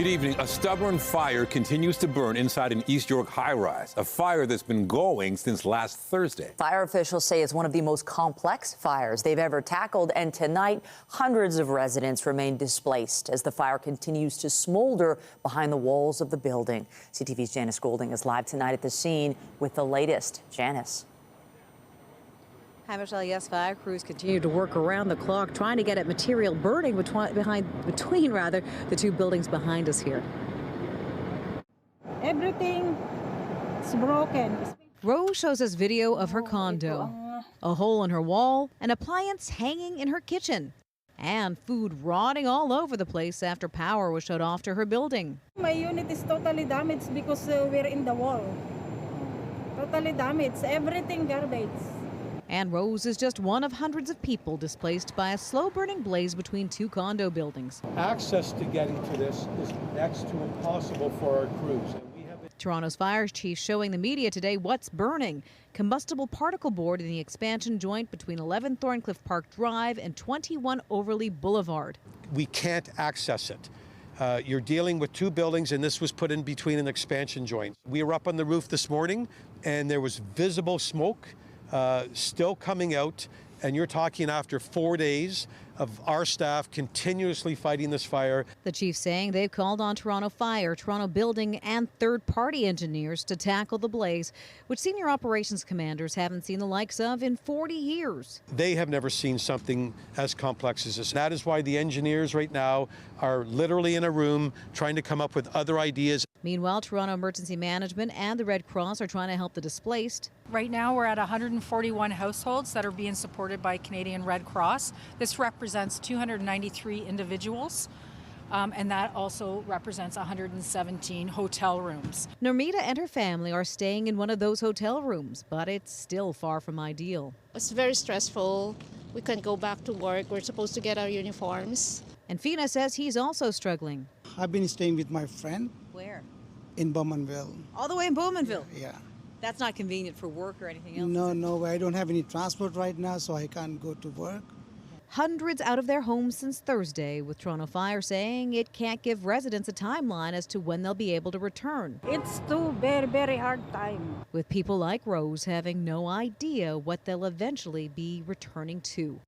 Good evening. A stubborn fire continues to burn inside an East York high-rise, a fire that's been going since last Thursday. Fire officials say it's one of the most complex fires they've ever tackled, and tonight, hundreds of residents remain displaced as the fire continues to smolder behind the walls of the building. CTV's Janice Golding is live tonight at the scene with the latest. Janice. Hi, Michelle. Yes, fire crews continue to work around the clock trying to get at material burning between the two buildings behind us here. Everything is broken. Rose shows us video of her condo, a hole in her wall, an appliance hanging in her kitchen, and food rotting all over the place after power was shut off to her building. My unit is totally damaged because we're in the wall. Totally damaged. Everything garbage. And Rose is just one of hundreds of people displaced by a slow-burning blaze between two condo buildings. Access to getting to this is next to impossible for our crews. Toronto's fire chief showing the media today what's burning. Combustible particle board in the expansion joint between 11 Thorncliffe Park Drive and 21 Overley Boulevard. We can't access it. You're dealing with two buildings, and this was put in between an expansion joint. We were up on the roof this morning, and there was visible smoke still coming out, and you're talking after 4 days of our staff continuously fighting this fire. The chief saying they've called on Toronto Fire, Toronto Building, and third-party engineers to tackle the blaze, which senior operations commanders haven't seen the likes of in 40 years. They have never seen something as complex as this. That is why the engineers right now are literally in a room trying to come up with other ideas. Meanwhile, Toronto Emergency Management and the Red Cross are trying to help the displaced. Right now, we're at 141 households that are being supported by Canadian Red Cross. This represents 293 individuals, and that also represents 117 hotel rooms. Normita and her family are staying in one of those hotel rooms, but it's still far from ideal. It's very stressful. We can't go back to work. We're supposed to get our uniforms. And Fina says he's also struggling. I've been staying with my friend. Where? In Bowmanville. All the way in Bowmanville? Yeah. That's not convenient for work or anything else? No, I don't have any transport right now, so I can't go to work. Hundreds out of their homes since Thursday, with Toronto Fire saying it can't give residents a timeline as to when they'll be able to return. It's too very hard time. With people like Rose having no idea what they'll eventually be returning to.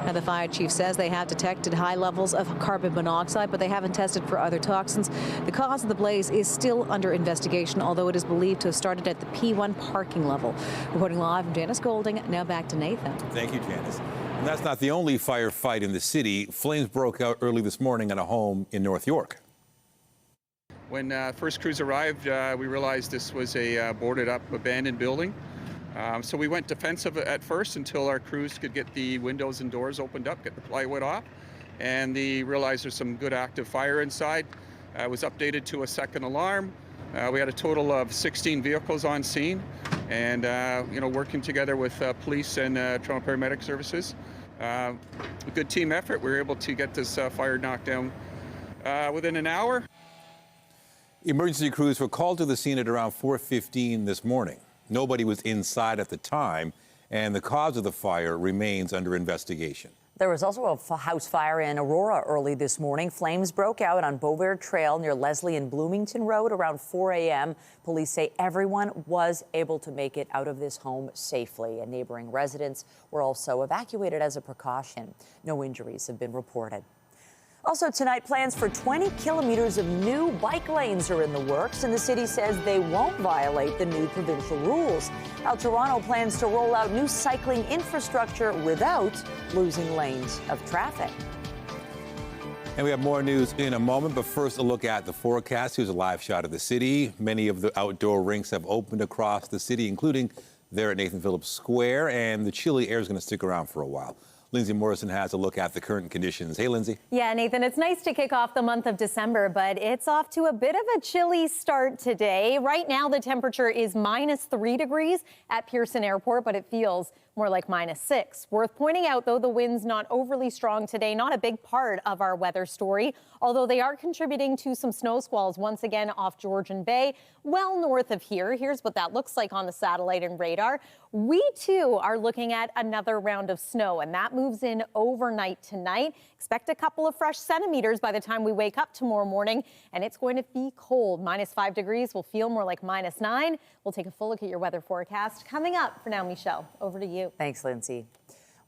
Now, the fire chief says they have detected high levels of carbon monoxide, but they haven't tested for other toxins. The cause of the blaze is still under investigation, although it is believed to have started at the P1 parking level. Reporting live from Janice Golding, now back to Nathan. Thank you, Janice. And that's not the only firefight in the city. Flames broke out early this morning at a home in North York. When first crews arrived, we realized this was a boarded up abandoned building. So we went defensive at first until our crews could get the windows and doors opened up, get the plywood off, and they realized there's some good active fire inside. It was updated to a second alarm. We had a total of 16 vehicles on scene, and working together with police and Toronto Paramedic Services. A good team effort. We were able to get this fire knocked down within an hour. Emergency crews were called to the scene at around 4:15 this morning. Nobody was inside at the time, and the cause of the fire remains under investigation. There was also a house fire in Aurora early this morning. Flames broke out on Beauvoir Trail near Leslie and Bloomington Road around 4 a.m. Police say everyone was able to make it out of this home safely, and neighboring residents were also evacuated as a precaution. No injuries have been reported. Also tonight, plans for 20 kilometers of new bike lanes are in the works, and the city says they won't violate the new provincial rules. Now, Toronto plans to roll out new cycling infrastructure without losing lanes of traffic. And we have more news in a moment, but first a look at the forecast. Here's a live shot of the city. Many of the outdoor rinks have opened across the city, including there at Nathan Phillips Square, and the chilly air is going to stick around for a while. Lindsay Morrison has a look at the current conditions. Hey, Lindsay. Yeah, Nathan, it's nice to kick off the month of December, but it's off to a bit of a chilly start today. Right now, the temperature is -3 degrees at Pearson Airport, but it feels more like -6. Worth pointing out, though, the wind's not overly strong today, not a big part of our weather story, although they are contributing to some snow squalls once again off Georgian Bay, well north of here. Here's what that looks like on the satellite and radar. We, too, are looking at another round of snow, and that moves in overnight tonight. Expect a couple of fresh centimeters by the time we wake up tomorrow morning, and it's going to be cold. -5 degrees will feel more like -9. We'll take a full look at your weather forecast coming up. For now, Michelle, over to you. Thanks, Lindsay.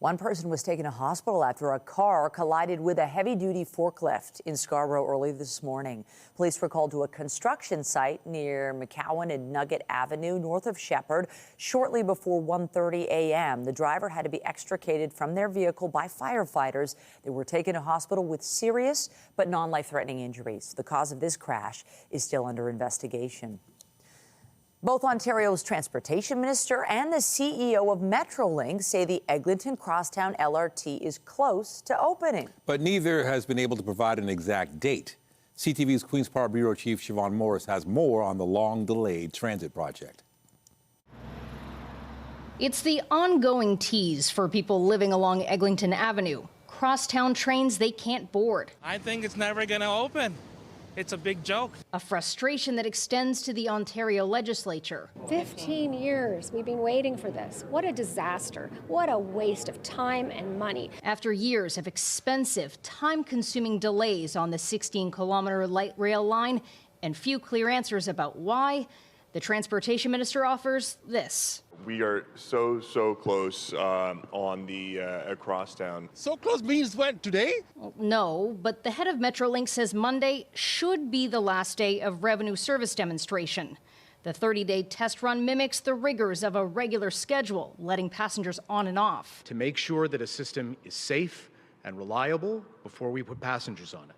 One person was taken to hospital after a car collided with a heavy-duty forklift in Scarborough early this morning. Police were called to a construction site near McCowan and Nugget Avenue, north of Shepherd, shortly before 1:30 a.m. The driver had to be extricated from their vehicle by firefighters. They were taken to hospital with serious but non-life-threatening injuries. The cause of this crash is still under investigation. Both Ontario's transportation minister and the CEO of Metrolink say the Eglinton Crosstown LRT is close to opening. But neither has been able to provide an exact date. CTV's Queen's Park Bureau Chief Siobhan Morris has more on the long-delayed transit project. It's the ongoing tease for people living along Eglinton Avenue. Crosstown trains they can't board. I think it's never going to open. It's a big joke. A frustration that extends to the Ontario legislature. 15 years we've been waiting for this. What a disaster. What a waste of time and money. After years of expensive, time-consuming delays on the 16-kilometer light rail line and few clear answers about why, the transportation minister offers this. We are so close on the Crosstown. So close means when? Today? Well, no, but the head of Metrolink says Monday should be the last day of revenue service demonstration. The 30-day test run mimics the rigors of a regular schedule, letting passengers on and off. To make sure that a system is safe and reliable before we put passengers on it.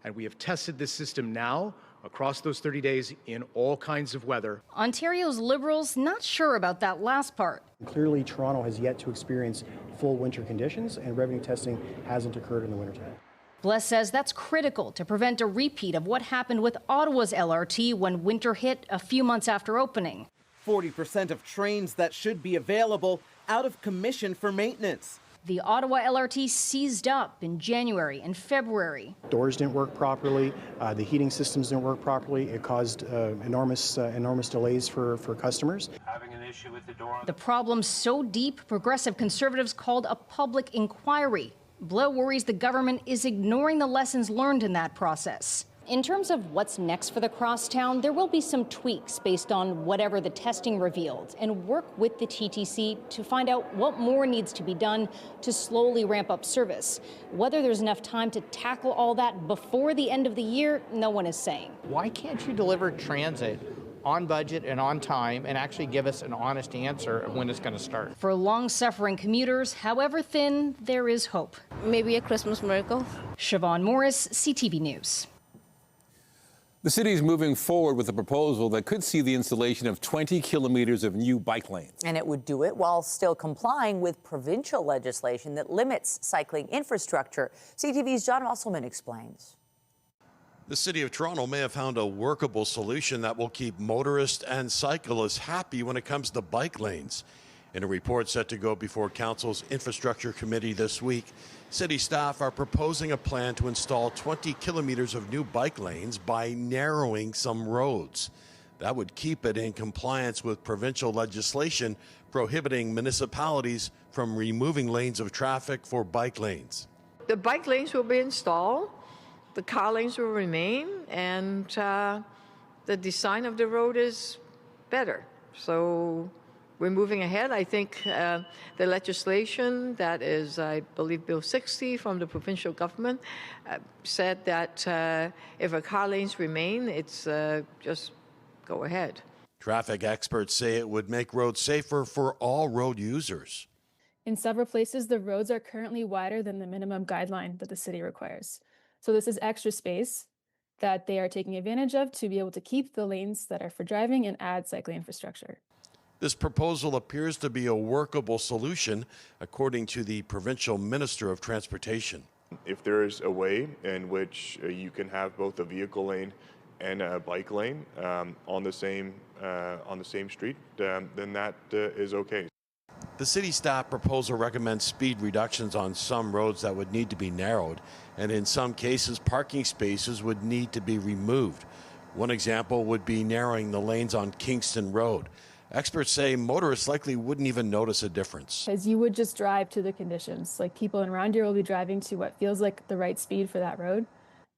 And we have tested this system now across those 30 days in all kinds of weather. Ontario's Liberals not sure about that last part. Clearly, Toronto has yet to experience full winter conditions, and revenue testing hasn't occurred in the wintertime. Bless says that's critical to prevent a repeat of what happened with Ottawa's LRT when winter hit a few months after opening. 40% of trains that should be available out of commission for maintenance. The Ottawa LRT seized up in January and February. Doors didn't work properly. The heating systems didn't work properly. It caused enormous delays for customers. Having an issue with the door. The problem so deep, progressive conservatives called a public inquiry. Blow worries the government is ignoring the lessons learned in that process. In terms of what's next for the Crosstown, there will be some tweaks based on whatever the testing revealed, and work with the TTC to find out what more needs to be done to slowly ramp up service. Whether there's enough time to tackle all that before the end of the year, no one is saying. Why can't you deliver transit on budget and on time and actually give us an honest answer of when it's going to start? For long-suffering commuters, however thin, there is hope. Maybe a Christmas miracle. Siobhan Morris, CTV News. The city is moving forward with a proposal that could see the installation of 20 kilometers of new bike lanes. And it would do it while still complying with provincial legislation that limits cycling infrastructure. CTV's John Musselman explains. The City of Toronto may have found a workable solution that will keep motorists and cyclists happy when it comes to bike lanes. In a report set to go before Council's Infrastructure Committee this week, city staff are proposing a plan to install 20 kilometers of new bike lanes by narrowing some roads. That would keep it in compliance with provincial legislation prohibiting municipalities from removing lanes of traffic for bike lanes. The bike lanes will be installed, the car lanes will remain, and the design of the road is better. So we're moving ahead. I think the legislation that is, I believe, Bill 60 from the provincial government said that if a car lanes remain, it's just go ahead. Traffic experts say it would make roads safer for all road users. In several places, the roads are currently wider than the minimum guideline that the city requires. So this is extra space that they are taking advantage of to be able to keep the lanes that are for driving and add cycling infrastructure. This proposal appears to be a workable solution, according to the provincial Minister of Transportation. If there is a way in which you can have both a vehicle lane and a bike lane on the same street, then that is okay. The city staff proposal recommends speed reductions on some roads that would need to be narrowed, and in some cases, parking spaces would need to be removed. One example would be narrowing the lanes on Kingston Road. Experts say motorists likely wouldn't even notice a difference. Because you would just drive to the conditions. Like, people around here will be driving to what feels like the right speed for that road.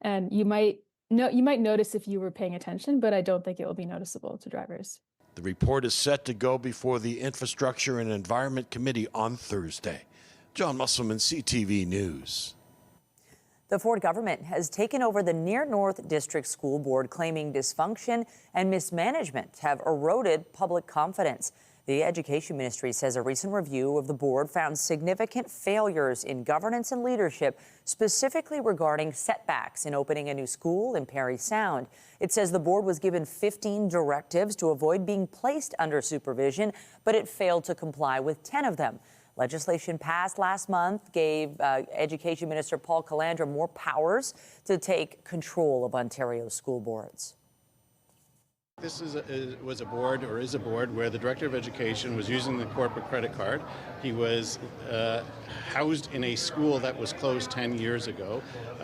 And you might notice if you were paying attention, but I don't think it will be noticeable to drivers. The report is set to go before the Infrastructure and Environment Committee on Thursday. John Musselman, CTV News. The Ford government has taken over the Near North District School Board, claiming dysfunction and mismanagement have eroded public confidence. The Education Ministry says a recent review of the board found significant failures in governance and leadership, specifically regarding setbacks in opening a new school in Parry Sound. It says the board was given 15 directives to avoid being placed under supervision, but it failed to comply with 10 of them. Legislation passed last month gave Education Minister Paul Calandra more powers to take control of Ontario's school boards. This was a board, or is a board, where the Director of Education was using the corporate credit card. He was housed in a school that was closed 10 years ago,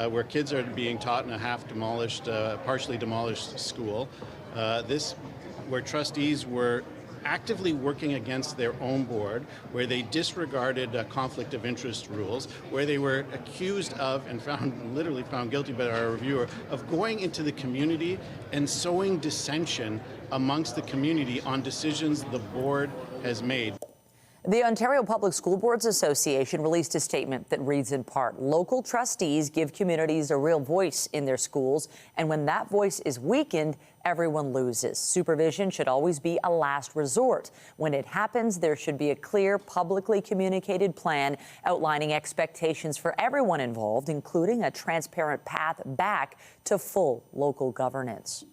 where kids are being taught in a half-demolished, partially demolished school. Where trustees were actively working against their own board, where they disregarded conflict of interest rules, where they were accused of and literally found guilty by our reviewer of going into the community and sowing dissension amongst the community on decisions the board has made. The Ontario Public School Boards Association released a statement that reads in part, local trustees give communities a real voice in their schools, and when that voice is weakened, everyone loses. Supervision should always be a last resort. When it happens, there should be a clear, publicly communicated plan outlining expectations for everyone involved, including a transparent path back to full local governance.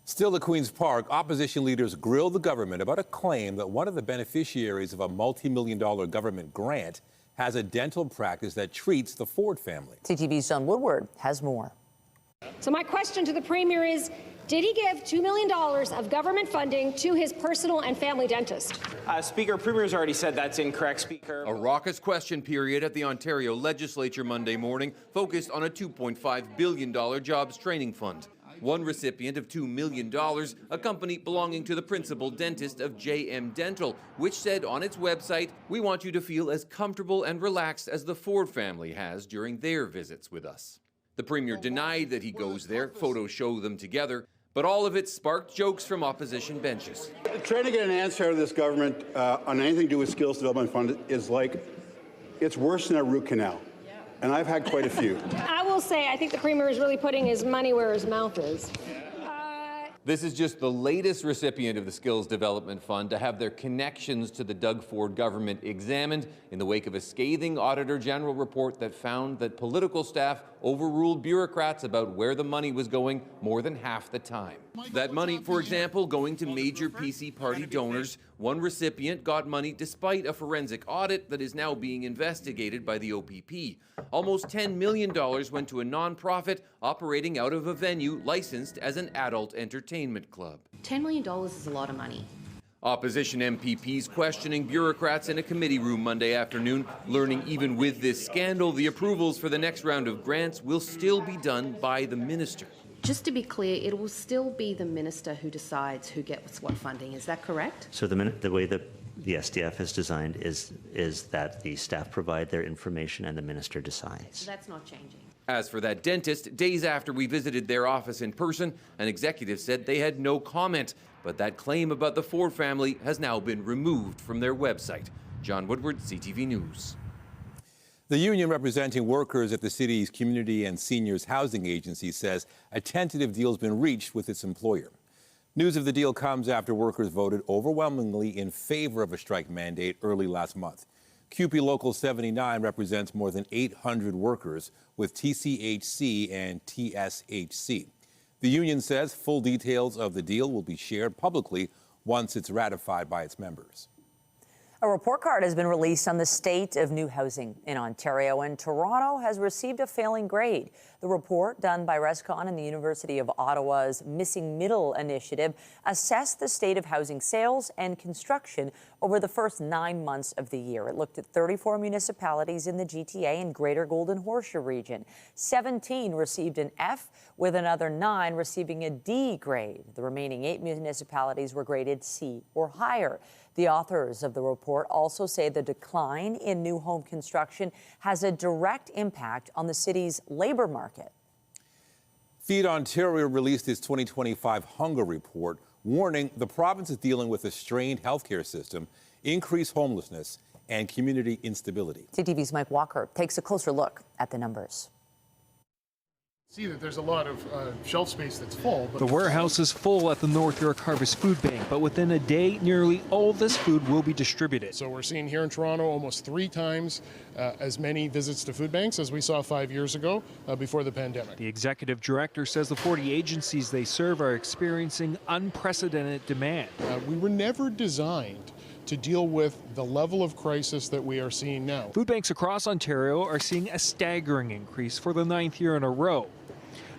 Still at Queen's Park, opposition leaders grilled the government about a claim that one of the beneficiaries of a multi-million-dollar government grant has a dental practice that treats the Ford family. CTV's John Woodward has more. So my question to the Premier is, did he give $2 million of government funding to his personal and family dentist? Speaker, Premier's already said that's incorrect, Speaker. A raucous question period at the Ontario Legislature Monday morning focused on a $2.5 billion jobs training fund. One recipient of $2 million, a company belonging to the principal dentist of JM Dental, which said on its website, "We want you to feel as comfortable and relaxed as the Ford family has during their visits with us." The Premier denied that he goes there. Photos show them together. But all of it sparked jokes from opposition benches. Trying to get an answer out of this government on anything to do with skills development fund is like, it's worse than a root canal. And I've had quite a few. I will say, I think the Premier is really putting his money where his mouth is. This is just the latest recipient of the Skills Development Fund to have their connections to the Doug Ford government examined in the wake of a scathing Auditor General report that found that political staff overruled bureaucrats about where the money was going more than half the time. That money, for example, going to major PC party donors. One recipient got money despite a forensic audit that is now being investigated by the OPP. Almost $10 million went to a nonprofit operating out of a venue licensed as an adult entertainment club. $10 million is a lot of money. Opposition MPPs questioning bureaucrats in a committee room Monday afternoon, learning even with this scandal, the approvals for the next round of grants will still be done by the minister. Just to be clear, it will still be the minister who decides who gets what funding. Is that correct? So the way that the SDF is designed is that the staff provide their information and the minister decides. So that's not changing. As for that dentist, days after we visited their office in person, an executive said they had no comment, but that claim about the Ford family has now been removed from their website. John Woodward, CTV News. The union representing workers at the city's Community and Seniors Housing Agency says a tentative deal has been reached with its employer. News of the deal comes after workers voted overwhelmingly in favor of a strike mandate early last month. CUPE Local 79 represents more than 800 workers with TCHC and TSHC. The union says full details of the deal will be shared publicly once it's ratified by its members. A report card has been released on the state of new housing in Ontario, and Toronto has received a failing grade. The report, done by Rescon and the University of Ottawa's Missing Middle initiative, assessed the state of housing sales and construction over the first 9 months of the year. It looked at 34 municipalities in the GTA and Greater Golden Horseshoe region. 17 received an F, with another 9 receiving a D grade. The remaining 8 municipalities were graded C or higher. The authors of the report also say the decline in new home construction has a direct impact on the city's labor market. Feed Ontario released its 2025 hunger report, warning the province is dealing with a strained healthcare system, increased homelessness, and community instability. CTV's Mike Walker takes a closer look at the numbers. See that there's a lot of shelf space that's full. But the warehouse is full at the North York Harvest Food Bank, but within a day, nearly all this food will be distributed. So we're seeing here in Toronto almost 3 times as many visits to food banks as we saw 5 years ago before the pandemic. The executive director says the 40 agencies they serve are experiencing unprecedented demand. We were never designed to deal with the level of crisis that we are seeing now. Food banks across Ontario are seeing a staggering increase for the 9th year in a row.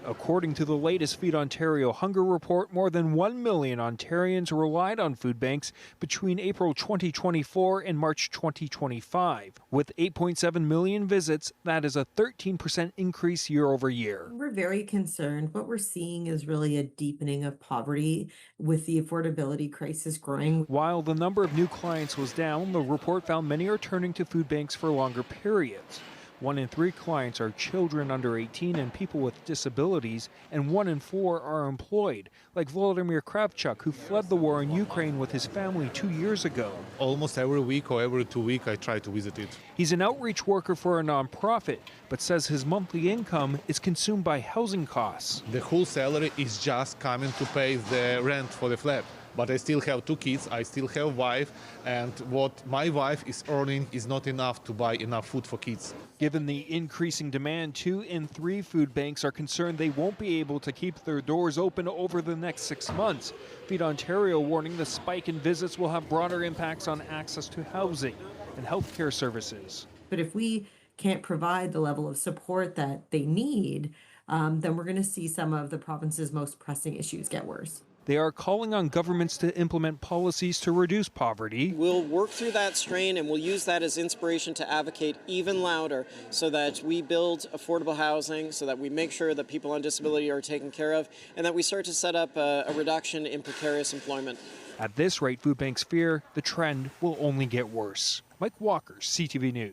According to the latest Feed Ontario Hunger Report, more than 1 million Ontarians relied on food banks between April 2024 and March 2025. With 8.7 million visits, that is a 13% increase year over year. We're very concerned. What we're seeing is really a deepening of poverty with the affordability crisis growing. While the number of new clients was down, the report found many are turning to food banks for longer periods. 1 in 3 clients are children under 18 and people with disabilities, and 1 in 4 are employed, like Volodymyr Kravchuk, who fled the war in Ukraine with his family 2 years ago. Almost every week or every 2 weeks I try to visit it. He's an outreach worker for a nonprofit, but says his monthly income is consumed by housing costs. The whole salary is just coming to pay the rent for the flat. But I still have 2 kids, I still have a wife, and what my wife is earning is not enough to buy enough food for kids. Given the increasing demand, 2 in 3 food banks are concerned they won't be able to keep their doors open over the next 6 months. Feed Ontario warning the spike in visits will have broader impacts on access to housing and healthcare services. But if we can't provide the level of support that they need, then we're going to see some of the province's most pressing issues get worse. They are calling on governments to implement policies to reduce poverty. We'll work through that strain and we'll use that as inspiration to advocate even louder so that we build affordable housing, so that we make sure that people on disability are taken care of, and that we start to set up a reduction in precarious employment. At this rate, food banks fear the trend will only get worse. Mike Walker, CTV News.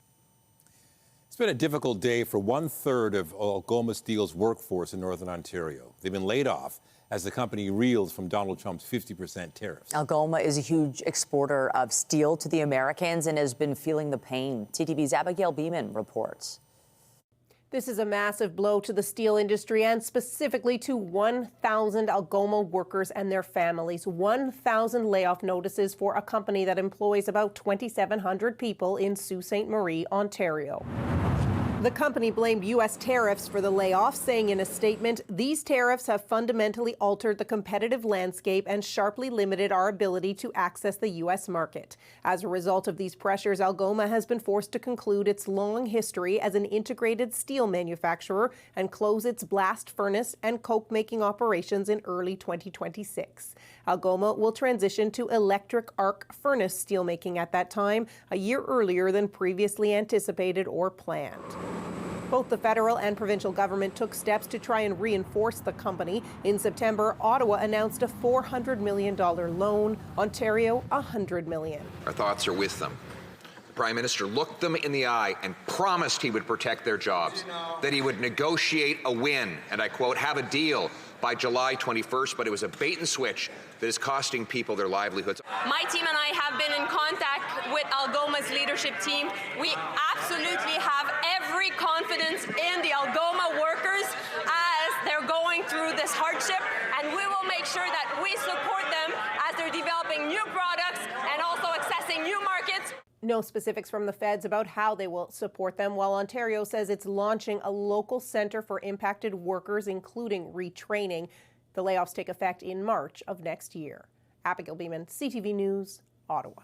It's been a difficult day for 1/3 of Algoma Steel's workforce in Northern Ontario. They've been laid off as the company reels from Donald Trump's 50% tariffs. Algoma is a huge exporter of steel to the Americans and has been feeling the pain. CTV's Abigail Beeman reports. This is a massive blow to the steel industry and specifically to 1,000 Algoma workers and their families. 1,000 layoff notices for a company that employs about 2,700 people in Sault Ste. Marie, Ontario. The company blamed U.S. tariffs for the layoffs, saying in a statement, "These tariffs have fundamentally altered the competitive landscape and sharply limited our ability to access the U.S. market." As a result of these pressures, Algoma has been forced to conclude its long history as an integrated steel manufacturer and close its blast furnace and coke-making operations in early 2026. Algoma will transition to electric arc furnace steelmaking at that time, a year earlier than previously anticipated or planned. Both the federal and provincial government took steps to try and reinforce the company. In September, Ottawa announced a $400 million loan, Ontario $100 million. Our thoughts are with them. The Prime Minister looked them in the eye and promised he would protect their jobs, that he would negotiate a win, and I quote, have a deal by July 21st, but it was a bait and switch that is costing people their livelihoods. My team and I have been in contact with Algoma's leadership team. We absolutely have every confidence in the Algoma workers as they're going through this hardship, and we will make sure that we support them as they're developing new products and also accessing new markets. No specifics from the feds about how they will support them, while Ontario says it's launching a local centre for impacted workers, including retraining. The layoffs take effect in March of next year. Abigail Beeman, CTV News, Ottawa.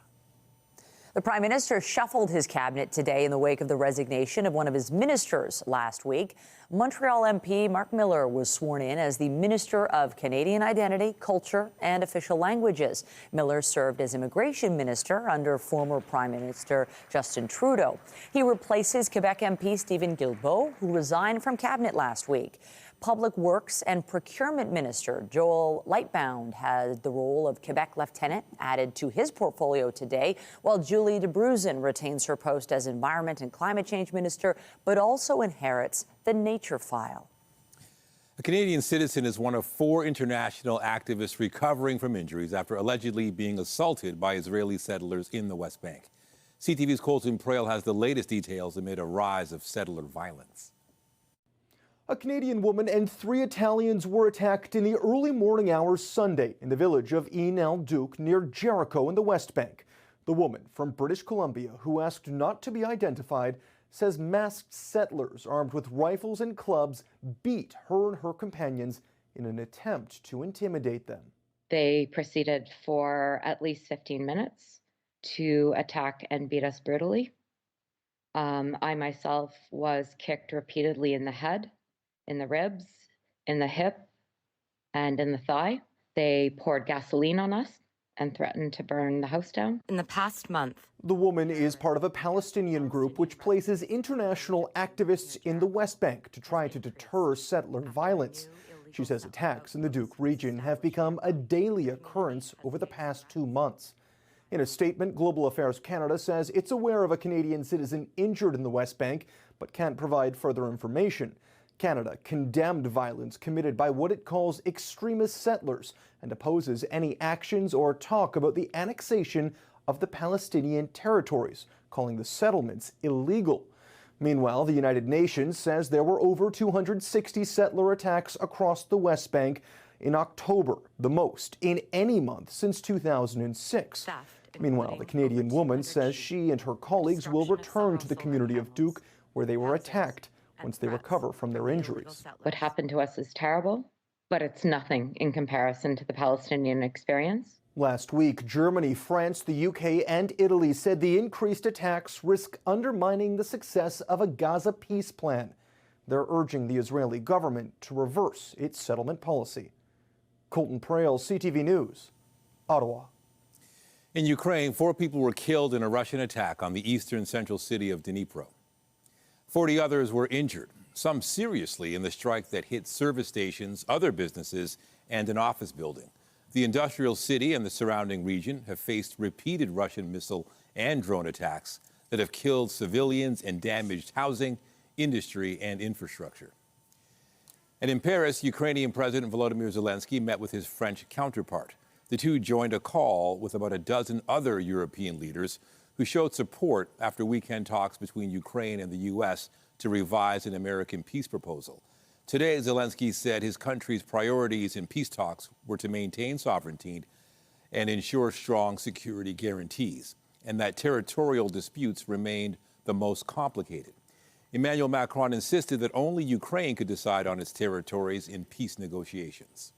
The Prime Minister shuffled his cabinet today in the wake of the resignation of one of his ministers last week. Montreal MP Mark Miller was sworn in as the Minister of Canadian Identity, Culture and Official Languages. Miller served as Immigration Minister under former Prime Minister Justin Trudeau. He replaces Quebec MP Stephen Guilbeault, who resigned from cabinet last week. Public Works and Procurement Minister Joel Lightbound had the role of Quebec Lieutenant added to his portfolio today, while Julie DeBruzen retains her post as Environment and Climate Change Minister, but also inherits the Nature File. A Canadian citizen is one of 4 international activists recovering from injuries after allegedly being assaulted by Israeli settlers in the West Bank. CTV's Colton Prail has the latest details amid a rise of settler violence. A Canadian woman and 3 Italians were attacked in the early morning hours Sunday in the village of Ain el-Duke near Jericho in the West Bank. The woman from British Columbia, who asked not to be identified, says masked settlers armed with rifles and clubs beat her and her companions in an attempt to intimidate them. They proceeded for at least 15 minutes to attack and beat us brutally. I myself was kicked repeatedly in the head, in the ribs, in the hip, and in the thigh. They poured gasoline on us and threatened to burn the house down. In the past month, the woman is part of a Palestinian group which places international activists in the West Bank to try to deter settler violence. She says attacks in the Duke region have become a daily occurrence over the past 2 months. In a statement, Global Affairs Canada says it's aware of a Canadian citizen injured in the West Bank, but can't provide further information. Canada condemned violence committed by what it calls extremist settlers and opposes any actions or talk about the annexation of the Palestinian territories, calling the settlements illegal. Meanwhile, the United Nations says there were over 260 settler attacks across the West Bank in October, the most in any month since 2006. Meanwhile, the Canadian woman says she and her colleagues will return to the community of Duke, where they were attacked, once they recover from their injuries. What happened to us is terrible, but it's nothing in comparison to the Palestinian experience. Last week, Germany, France, the UK, and Italy said the increased attacks risk undermining the success of a Gaza peace plan. They're urging the Israeli government to reverse its settlement policy. Colton Prail, CTV News, Ottawa. In Ukraine, 4 people were killed in a Russian attack on the eastern central city of Dnipro. 40 others were injured, some seriously, in the strike that hit service stations, other businesses, and an office building. The industrial city and the surrounding region have faced repeated Russian missile and drone attacks that have killed civilians and damaged housing, industry, and infrastructure. And in Paris, Ukrainian President Volodymyr Zelensky met with his French counterpart. The two joined a call with about a dozen other European leaders who showed support after weekend talks between Ukraine and the U.S. to revise an American peace proposal. Today, Zelensky said his country's priorities in peace talks were to maintain sovereignty and ensure strong security guarantees, and that territorial disputes remained the most complicated. Emmanuel Macron insisted that only Ukraine could decide on its territories in peace negotiations.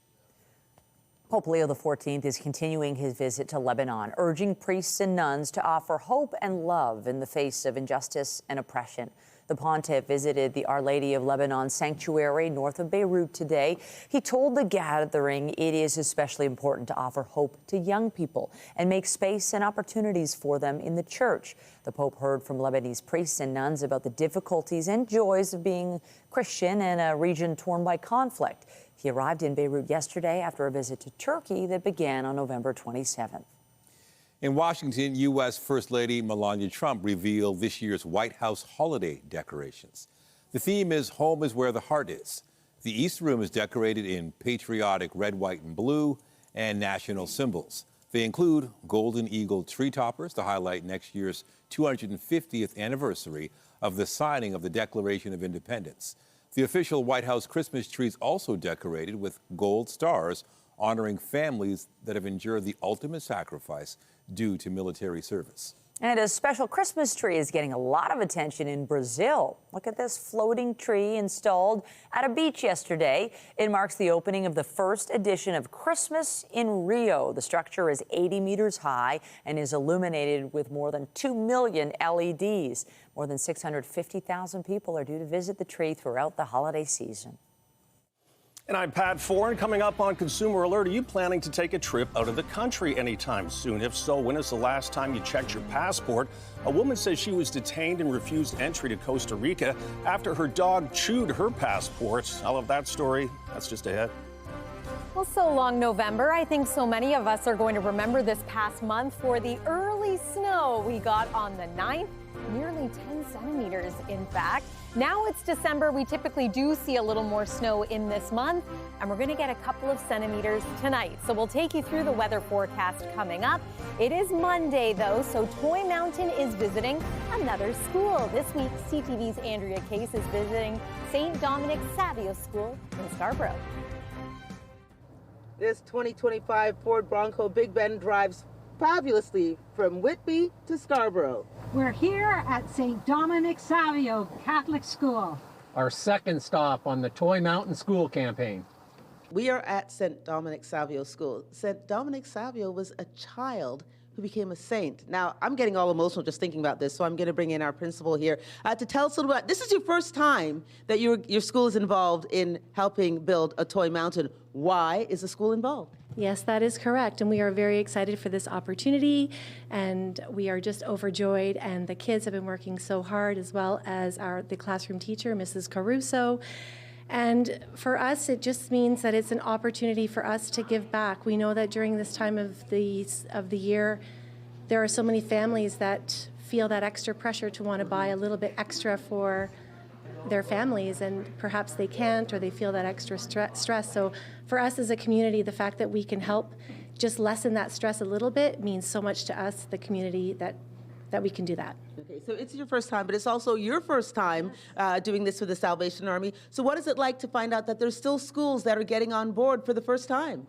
Pope Leo XIV is continuing his visit to Lebanon, urging priests and nuns to offer hope and love in the face of injustice and oppression. The pontiff visited the Our Lady of Lebanon sanctuary north of Beirut today. He told the gathering it is especially important to offer hope to young people and make space and opportunities for them in the church. The Pope heard from Lebanese priests and nuns about the difficulties and joys of being Christian in a region torn by conflict. He arrived in Beirut yesterday after a visit to Turkey that began on November 27th. In Washington, U.S. First Lady Melania Trump revealed this year's White House holiday decorations. The theme is Home is Where the Heart Is. The East Room is decorated in patriotic red, white, and blue and national symbols. They include golden eagle tree toppers to highlight next year's 250th anniversary of the signing of the Declaration of Independence. The official White House Christmas tree is also decorated with gold stars honoring families that have endured the ultimate sacrifice due to military service. And a special Christmas tree is getting a lot of attention in Brazil. Look at this floating tree installed at a beach yesterday. It marks the opening of the first edition of Christmas in Rio. The structure is 80 meters high and is illuminated with more than 2 million LEDs. More than 650,000 people are due to visit the tree throughout the holiday season. And I'm Pat Foran. Coming up on Consumer Alert, are you planning to take a trip out of the country anytime soon? If so, when is the last time you checked your passport? A woman says she was detained and refused entry to Costa Rica after her dog chewed her passport. I love that story. That's just ahead. Well, so long November. I think so many of us are going to remember this past month for the early snow we got on the 9th, nearly 10 centimeters, in fact. Now it's December. We typically do see a little more snow in this month, and we're going to get a couple of centimeters tonight. So we'll take you through the weather forecast coming up. It is Monday, though, so Toy Mountain is visiting another school. This week, CTV's Andrea Case is visiting St. Dominic Savio School in Scarborough. This 2025 Ford Bronco Big Bend drives fabulously from Whitby to Scarborough. We're here at St. Dominic Savio Catholic School. Our second stop on the Toy Mountain School campaign. We are at St. Dominic Savio School. St. Dominic Savio was a child who became a saint. Now, I'm getting all emotional just thinking about this, so I'm going to bring in our principal here to tell us a little bit. This is your first time that your school is involved in helping build a Toy Mountain. Why is the school involved? Yes, that is correct, and we are very excited for this opportunity, and we are just overjoyed, and the kids have been working so hard, as well as the classroom teacher, Mrs. Caruso. And for us, it just means that it's an opportunity for us to give back. We know that during this time of the year, there are so many families that feel that extra pressure to want to buy a little bit extra for their families, and perhaps they can't, or they feel that extra stress. So for us as a community, the fact that we can help just lessen that stress a little bit means so much to us, the community, that we can do that. Okay, so it's your first time, but it's also your first time doing this with the Salvation Army. So what is it like to find out that there's still schools that are getting on board for the first time?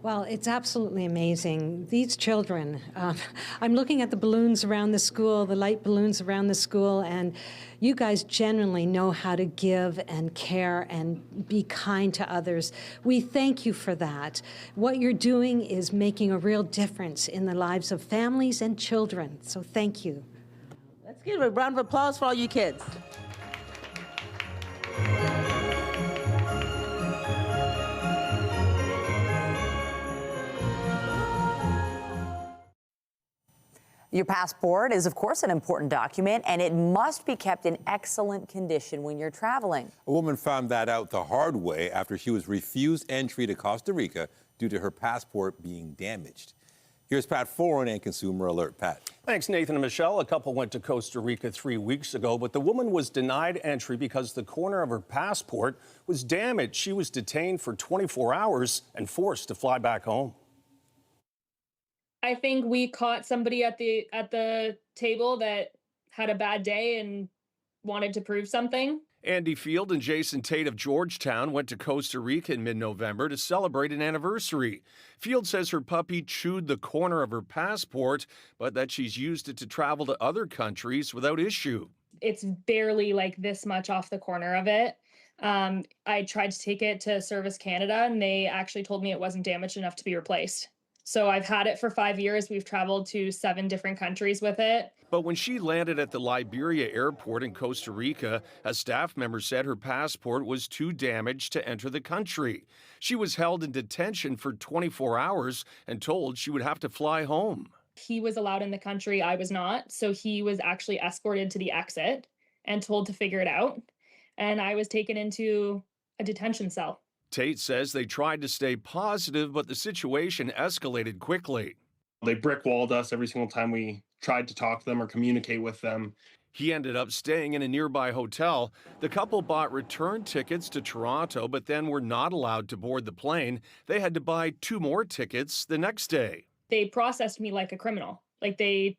Well, it's absolutely amazing. These children, I'm looking at the balloons around the school, the light balloons around the school, and you guys genuinely know how to give and care and be kind to others. We thank you for that. What you're doing is making a real difference in the lives of families and children, so thank you. Let's give a round of applause for all you kids. Your passport is, of course, an important document, and it must be kept in excellent condition when you're traveling. A woman found that out the hard way after she was refused entry to Costa Rica due to her passport being damaged. Here's Pat Foran and Consumer Alert. Pat. Thanks, Nathan and Michelle. A couple went to Costa Rica 3 weeks ago, but the woman was denied entry because the corner of her passport was damaged. She was detained for 24 hours and forced to fly back home. I think we caught somebody at the table that had a bad day and wanted to prove something. Andy Field and Jason Tate of Georgetown went to Costa Rica in mid-November to celebrate an anniversary. Field says her puppy chewed the corner of her passport, but that she's used it to travel to other countries without issue. It's barely like this much off the corner of it. I tried to take it to Service Canada, and they actually told me it wasn't damaged enough to be replaced. So I've had it for 5 years. We've traveled to 7 different countries with it. But when she landed at the Liberia airport in Costa Rica, a staff member said her passport was too damaged to enter the country. She was held in detention for 24 hours and told she would have to fly home. He was allowed in the country. I was not. So he was actually escorted to the exit and told to figure it out. And I was taken into a detention cell. Tate says they tried to stay positive, but the situation escalated quickly. They brick-walled us every single time we tried to talk to them or communicate with them. He ended up staying in a nearby hotel. The couple bought return tickets to Toronto, but then were not allowed to board the plane. They had to buy 2 more tickets the next day. They processed me like a criminal. Like, they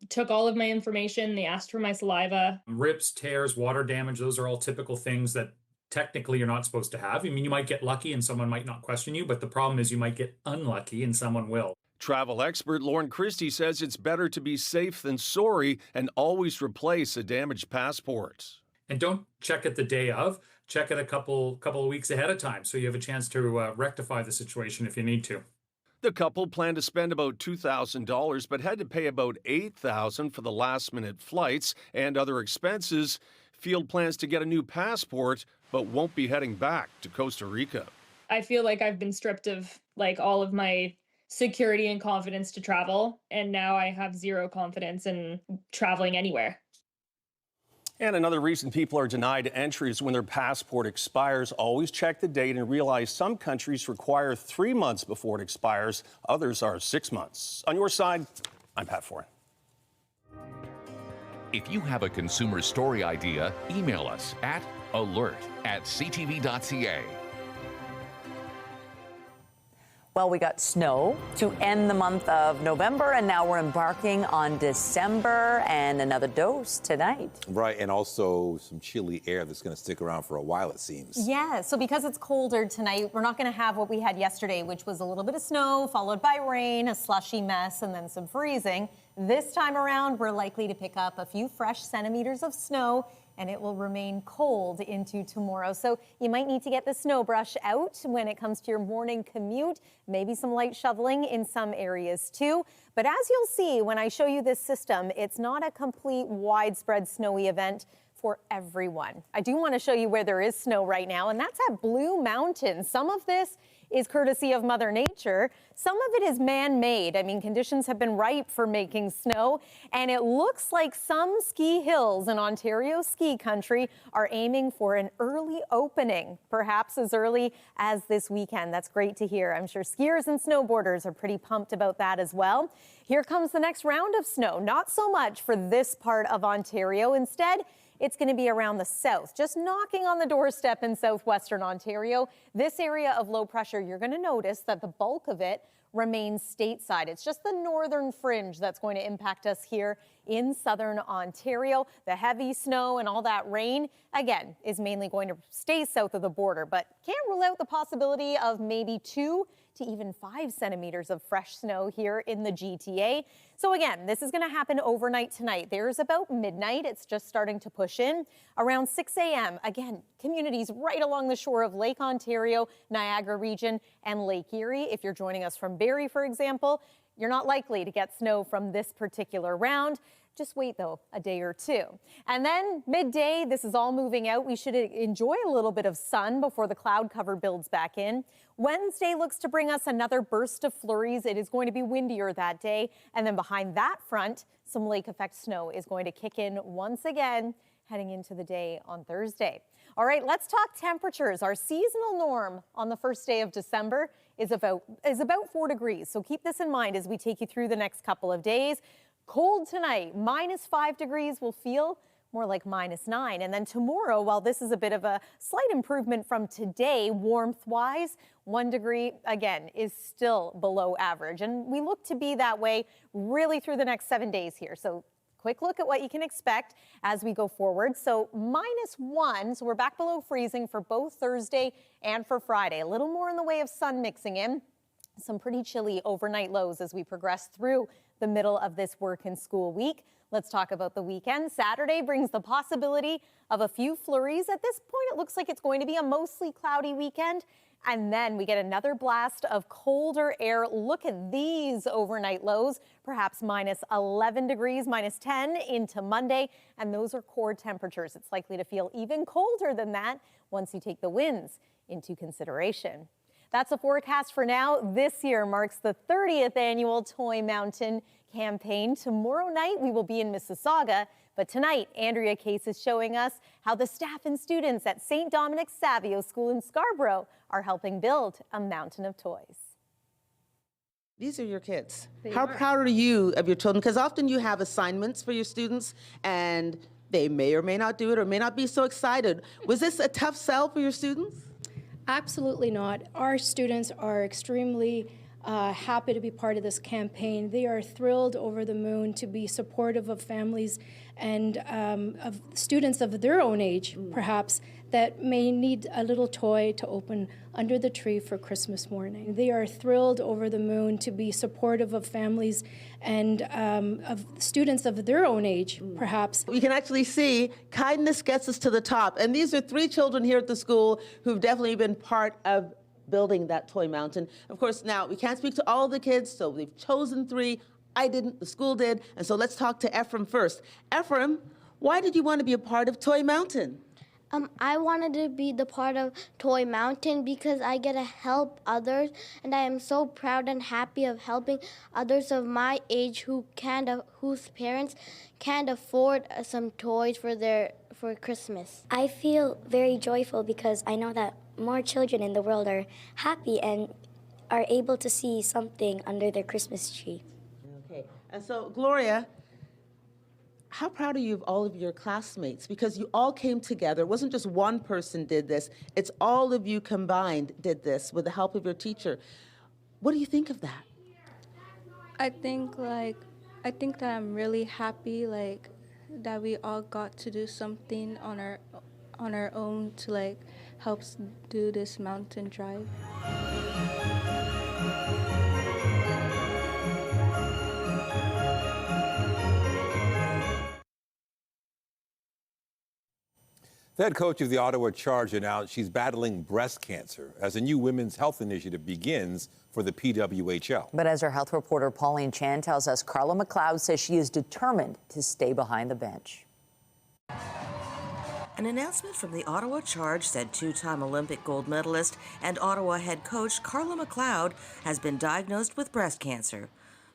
took all of my information. They asked for my saliva. Rips, tears, water damage, those are all typical things that technically you're not supposed to have. I mean, you might get lucky and someone might not question you, but the problem is you might get unlucky and someone will. Travel expert Lauren Christie says it's better to be safe than sorry and always replace a damaged passport. And don't check it the day of. Check it a couple of weeks ahead of time so you have a chance to rectify the situation if you need to. The couple planned to spend about $2,000 but had to pay about $8,000 for the last-minute flights and other expenses. Field plans to get a new passport but won't be heading back to Costa Rica. I feel like I've been stripped of like all of my security and confidence to travel, and now I have zero confidence in traveling anywhere. And another reason people are denied entry is when their passport expires. Always check the date and realize some countries require 3 months before it expires. Others are 6 months. On your side, I'm Pat Foran. If you have a consumer story idea, email us at alert@ctv.ca. Well, we got snow to end the month of November, and now we're embarking on December, and another dose tonight. Right, and also some chilly air that's going to stick around for a while, it seems. Yeah, so because it's colder tonight, we're not going to have what we had yesterday, which was a little bit of snow, followed by rain, a slushy mess, and then some freezing. This time around, we're likely to pick up a few fresh centimeters of snow, and it will remain cold into tomorrow. So you might need to get the snow brush out when it comes to your morning commute, maybe some light shoveling in some areas too. But as you'll see when I show you this system, it's not a complete widespread snowy event for everyone. I do want to show you where there is snow right now, and that's at Blue Mountain. Some of this is courtesy of Mother Nature. Some of it is man-made. I mean, conditions have been ripe for making snow, and it looks like some ski hills in Ontario ski country are aiming for an early opening, perhaps as early as this weekend. That's great to hear. I'm sure skiers and snowboarders are pretty pumped about that as well. Here comes the next round of snow. Not so much for this part of Ontario. Instead, it's going to be around the south, just knocking on the doorstep in southwestern Ontario. This area of low pressure, you're going to notice that the bulk of it remains stateside. It's just the northern fringe that's going to impact us here in southern Ontario. The heavy snow and all that rain, again, is mainly going to stay south of the border, but can't rule out the possibility of maybe 2 to even 5 centimeters of fresh snow here in the GTA. So again, this is going to happen overnight tonight. There's about midnight. It's just starting to push in. Around 6 a.m., again, communities right along the shore of Lake Ontario, Niagara region, and Lake Erie. If you're joining us from Barrie, for example, you're not likely to get snow from this particular round. Just wait, though, a day or two. And then midday, this is all moving out. We should enjoy a little bit of sun before the cloud cover builds back in. Wednesday looks to bring us another burst of flurries. It is going to be windier that day. And then behind that front, some lake effect snow is going to kick in once again, heading into the day on Thursday. All right, let's talk temperatures. Our seasonal norm on the first day of December is about 4 degrees. So keep this in mind as we take you through the next couple of days. Cold tonight, -5 degrees will feel more like -9. And then tomorrow, while this is a bit of a slight improvement from today, warmth-wise, 1 degree, again, is still below average. And we look to be that way really through the next 7 days here. So quick look at what you can expect as we go forward. So -1, so we're back below freezing for both Thursday and for Friday. A little more in the way of sun mixing in. Some pretty chilly overnight lows as we progress through the middle of this work and school week. Let's talk about the weekend. Saturday brings the possibility of a few flurries. At this point, it looks like it's going to be a mostly cloudy weekend. And then we get another blast of colder air. Look at these overnight lows, perhaps -11 degrees, -10 into Monday. And those are core temperatures. It's likely to feel even colder than that once you take the winds into consideration. That's the forecast for now. This year marks the 30th annual Toy Mountain campaign. Tomorrow night, we will be in Mississauga. But tonight, Andrea Case is showing us how the staff and students at St. Dominic Savio School in Scarborough are helping build a mountain of toys. These are your kids. How proud are you of your children? Because often you have assignments for your students and they may or may not do it or may not be so excited. Was this a tough sell for your students? Absolutely not. Our students are extremely happy to be part of this campaign. They are thrilled over the moon to be supportive of families and of students of their own age, perhaps, that may need a little toy to open under the tree for Christmas morning. They are thrilled over the moon to be supportive of families and of students of their own age, perhaps. We can actually see kindness gets us to the top. And these are 3 children here at the school who've definitely been part of building that toy mountain. Of course, now we can't speak to all the kids, so we've chosen 3. I didn't, the school did. And so let's talk to Ephraim first. Ephraim, why did you want to be a part of Toy Mountain? I wanted to be the part of Toy Mountain because I get to help others, and I am so proud and happy of helping others of my age whose parents can't afford some toys for Christmas. I feel very joyful because I know that more children in the world are happy and are able to see something under their Christmas tree. Okay, and so Gloria, how proud are you of all of your classmates? Because you all came together. It wasn't just one person did this. It's all of you combined did this with the help of your teacher. What do you think of that? I think that I'm really happy that we all got to do something on our own to help do this mountain drive. The head coach of the Ottawa Charge announced she's battling breast cancer as a new women's health initiative begins for the PWHL. But as our health reporter Pauline Chan tells us, Carla McLeod says she is determined to stay behind the bench. An announcement from the Ottawa Charge said 2-time Olympic gold medalist and Ottawa head coach Carla McLeod has been diagnosed with breast cancer.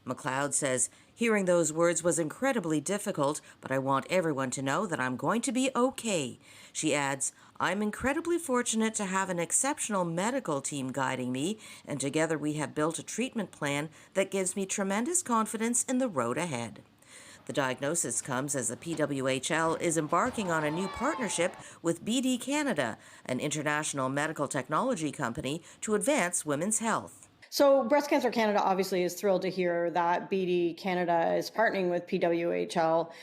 McLeod says, "Hearing those words was incredibly difficult, but I want everyone to know that I'm going to be okay." She adds, "I'm incredibly fortunate to have an exceptional medical team guiding me, and together we have built a treatment plan that gives me tremendous confidence in the road ahead." The diagnosis comes as the PWHL is embarking on a new partnership with BD Canada, an international medical technology company, to advance women's health. So Breast Cancer Canada obviously is thrilled to hear that BD Canada is partnering with PWHL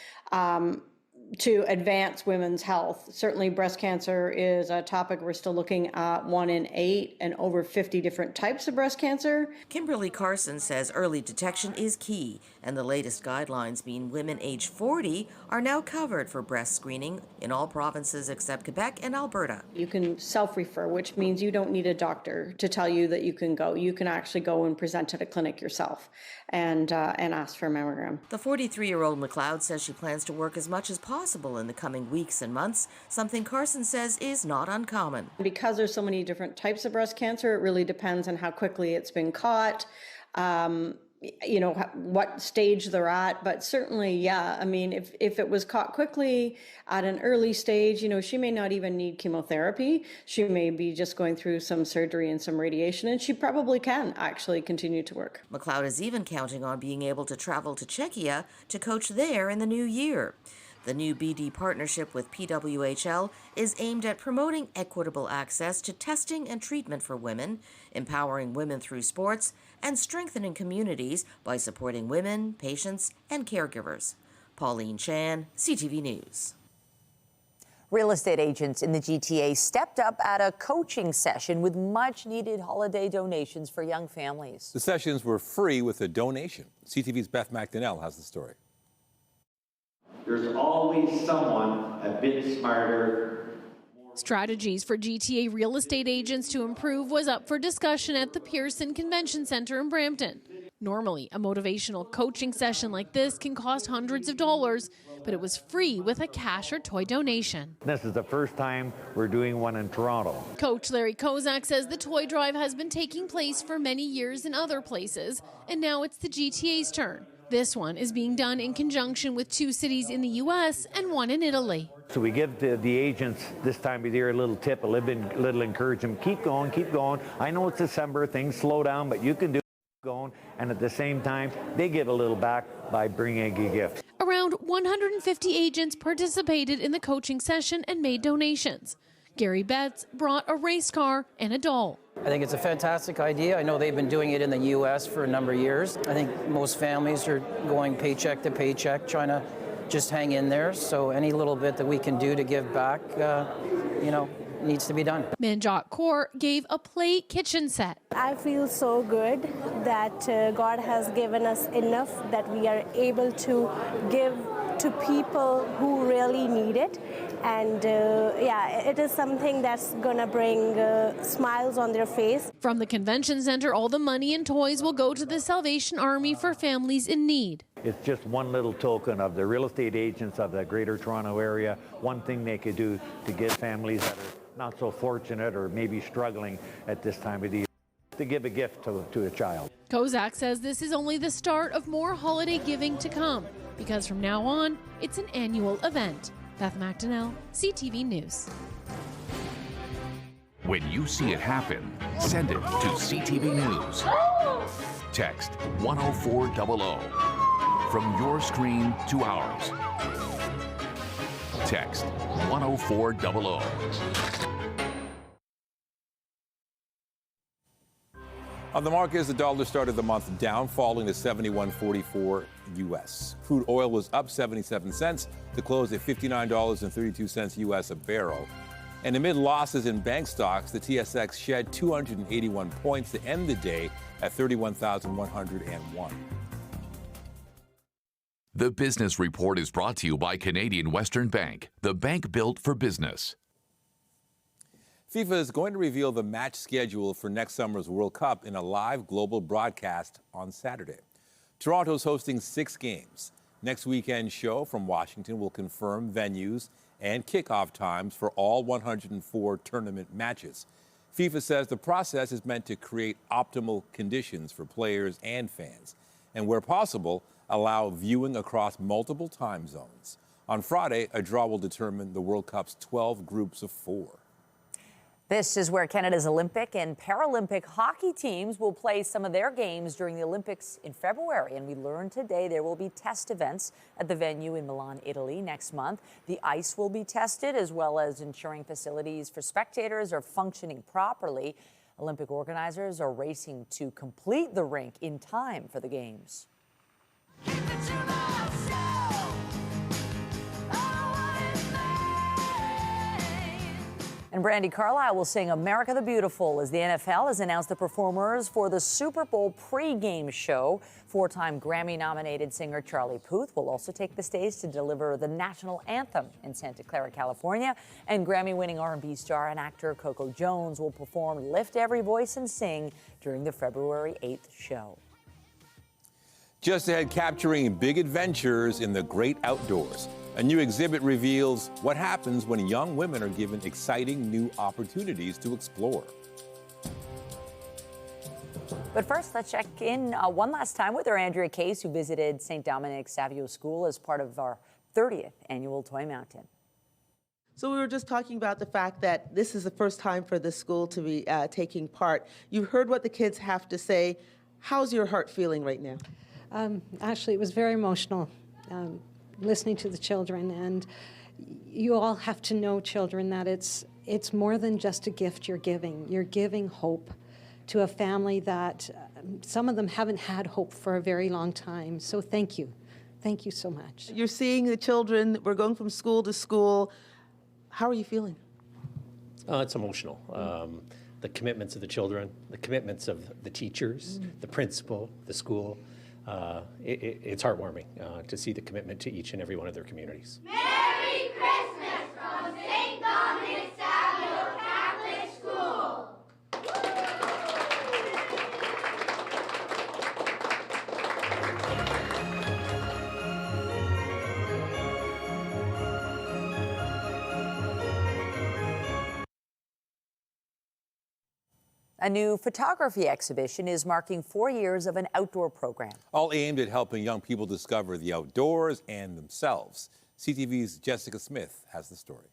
to advance women's health. Certainly breast cancer is a topic we're still looking at 1 in 8 and over 50 different types of breast cancer. Kimberly Carson says early detection is key, and the latest guidelines mean women age 40 are now covered for breast screening in all provinces except Quebec and Alberta. You can self-refer, which means you don't need a doctor to tell you that you can go. You can actually go and present at a clinic yourself and ask for a mammogram. The 43-year-old McLeod says she plans to work as much as possible in the coming weeks and months, something Carson says is not uncommon. Because there's so many different types of breast cancer, it really depends on how quickly it's been caught, what stage they're at. But certainly, yeah, I mean, if it was caught quickly at an early stage, she may not even need chemotherapy. She may be just going through some surgery and some radiation, and she probably can actually continue to work. McLeod is even counting on being able to travel to Czechia to coach there in the new year. The new BD partnership with PWHL is aimed at promoting equitable access to testing and treatment for women, empowering women through sports, and strengthening communities by supporting women, patients, and caregivers. Pauline Chan, CTV News. Real estate agents in the GTA stepped up at a coaching session with much-needed holiday donations for young families. The sessions were free with a donation. CTV's Beth McDonnell has the story. There's always someone a bit smarter. Strategies for GTA real estate agents to improve was up for discussion at the Pearson Convention Center in Brampton. Normally, a motivational coaching session like this can cost hundreds of dollars, but it was free with a cash or toy donation. This is the first time we're doing one in Toronto. Coach Larry Kozak says the toy drive has been taking place for many years in other places, and now it's the GTA's turn. This one is being done in conjunction with 2 cities in the U.S. and 1 in Italy. So we give the agents this time of year a little tip, a little encouragement. Keep going, keep going. I know it's December, things slow down, but you can do going. And at the same time, they give a little back by bringing a gift. Around 150 agents participated in the coaching session and made donations. Gary Betts brought a race car and a doll. I think it's a fantastic idea. I know they've been doing it in the U.S. for a number of years. I think most families are going paycheck to paycheck, trying to just hang in there. So any little bit that we can do to give back, needs to be done. Manjot Kaur gave a play kitchen set. I feel so good that God has given us enough that we are able to give to people who really need it. And it is something that's going to bring smiles on their face. From the convention center, all the money and toys will go to the Salvation Army for families in need. It's just one little token of the real estate agents of the Greater Toronto Area, one thing they could do to get families that are not so fortunate or maybe struggling at this time of the year, to give a gift to a child. Kozak says this is only the start of more holiday giving to come, because from now on, it's an annual event. Beth McDonnell, CTV News. When you see it happen, send it to CTV News. Text 10400 from your screen to ours. Text 10400. On the markets, the dollar started the month down, falling to 71.44 U.S. Crude oil was up 77 cents to close at $59.32 U.S. a barrel. And amid losses in bank stocks, the TSX shed 281 points to end the day at 31,101. The Business Report is brought to you by Canadian Western Bank, the bank built for business. FIFA is going to reveal the match schedule for next summer's World Cup in a live global broadcast on Saturday. Toronto's hosting 6 games. Next weekend's show from Washington will confirm venues and kickoff times for all 104 tournament matches. FIFA says the process is meant to create optimal conditions for players and fans, and where possible, allow viewing across multiple time zones. On Friday, a draw will determine the World Cup's 12 groups of 4. This is where Canada's Olympic and Paralympic hockey teams will play some of their games during the Olympics in February. And we learned today there will be test events at the venue in Milan, Italy next month. The ice will be tested, as well as ensuring facilities for spectators are functioning properly. Olympic organizers are racing to complete the rink in time for the games. And Brandi Carlile will sing America the Beautiful as the NFL has announced the performers for the Super Bowl pregame show. 4-time Grammy-nominated singer Charlie Puth will also take the stage to deliver the national anthem in Santa Clara, California. And Grammy-winning R&B star and actor Coco Jones will perform Lift Every Voice and Sing during the February 8th show. Just ahead, capturing big adventures in the great outdoors. A new exhibit reveals what happens when young women are given exciting new opportunities to explore. But first, let's check in one last time with our Andrea Case, who visited St. Dominic Savio School as part of our 30th annual Toy Mountain. So we were just talking about the fact that this is the first time for the school to be taking part. You heard what the kids have to say. How's your heart feeling right now? Actually, it was very emotional. Listening to the children, and you all have to know, children, that it's more than just a gift you're giving. You're giving hope to a family that some of them haven't had hope for a very long time. So thank you. Thank you so much. You're seeing the children. We're going from school to school. How are you feeling? It's emotional. The commitments of the children, the commitments of the teachers, the principal, the school. It's heartwarming to see the commitment to each and every one of their communities. Merry Christmas from St. Dominic Savio Catholic School. A new photography exhibition is marking 4 years of an outdoor program. All aimed at helping young people discover the outdoors and themselves. CTV's Jessica Smith has the story.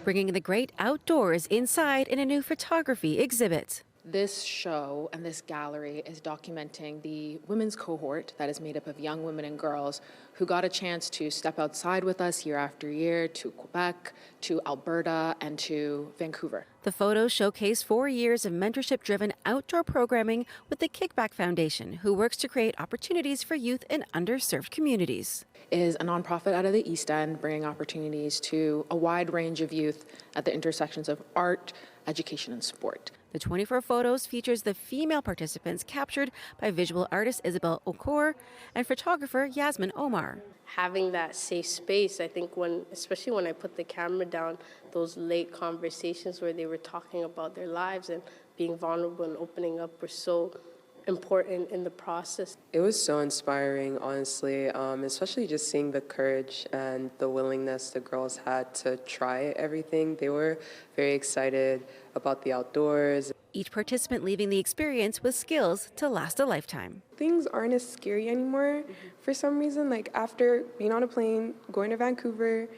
Bringing the great outdoors inside in a new photography exhibit. This show and this gallery is documenting the women's cohort that is made up of young women and girls who got a chance to step outside with us year after year to Quebec, to Alberta, and to Vancouver. The photos showcase 4 years of mentorship-driven outdoor programming with the Kickback Foundation, who works to create opportunities for youth in underserved communities. Is a nonprofit out of the East End bringing opportunities to a wide range of youth at the intersections of art, education, and sport. The 24 photos features the female participants captured by visual artist Isabel Okor and photographer Yasmin Omar. Having that safe space, I think especially when I put the camera down, those late conversations where they were talking about their lives and being vulnerable and opening up were so important in the process. It was so inspiring, honestly, especially just seeing the courage and the willingness the girls had to try everything. They were very excited about the outdoors. Each participant leaving the experience with skills to last a lifetime. Things aren't as scary anymore for some reason. Like after being on a plane, going to Vancouver,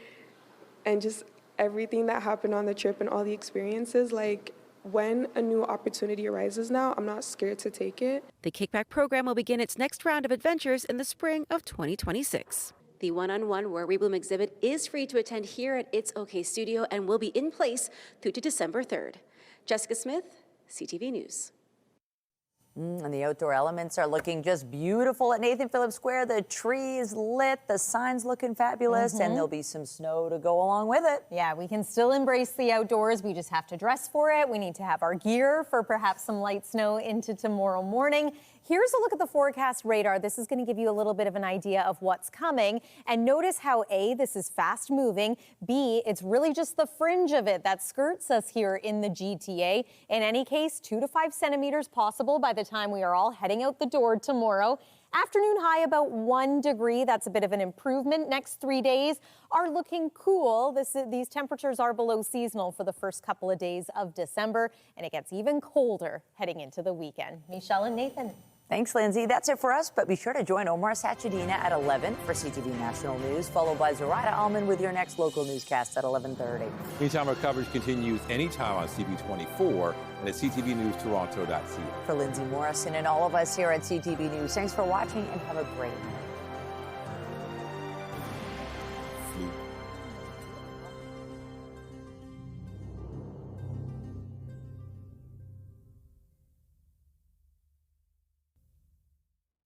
and just everything that happened on the trip and all the experiences, like when a new opportunity arises now, I'm not scared to take it. The Kickback program will begin its next round of adventures in the spring of 2026. The one-on-one Rory Bloom exhibit is free to attend here at It's OK Studio and will be in place through to December 3rd. Jessica Smith, CTV News. And the outdoor elements are looking just beautiful at Nathan Phillips Square. The tree is lit, the sign's looking fabulous, and there'll be some snow to go along with it. Yeah, we can still embrace the outdoors. We just have to dress for it. We need to have our gear for perhaps some light snow into tomorrow morning. Here's a look at the forecast radar. This is going to give you a little bit of an idea of what's coming. And notice how A, this is fast moving. B, it's really just the fringe of it that skirts us here in the GTA. In any case, 2 to 5 centimeters possible by the time we are all heading out the door tomorrow. Afternoon high about 1 degree. That's a bit of an improvement. Next 3 days are looking cool. These temperatures are below seasonal for the first couple of days of December, and it gets even colder heading into the weekend. Michelle and Nathan. Thanks, Lindsay. That's it for us, but be sure to join Omar Sachedina at 11 for CTV National News, followed by Zoraida Allman with your next local newscast at 11:30. Anytime our coverage continues anytime on CB24 and at ctvnewstoronto.ca. For Lindsay Morrison and all of us here at CTV News, thanks for watching and have a great night.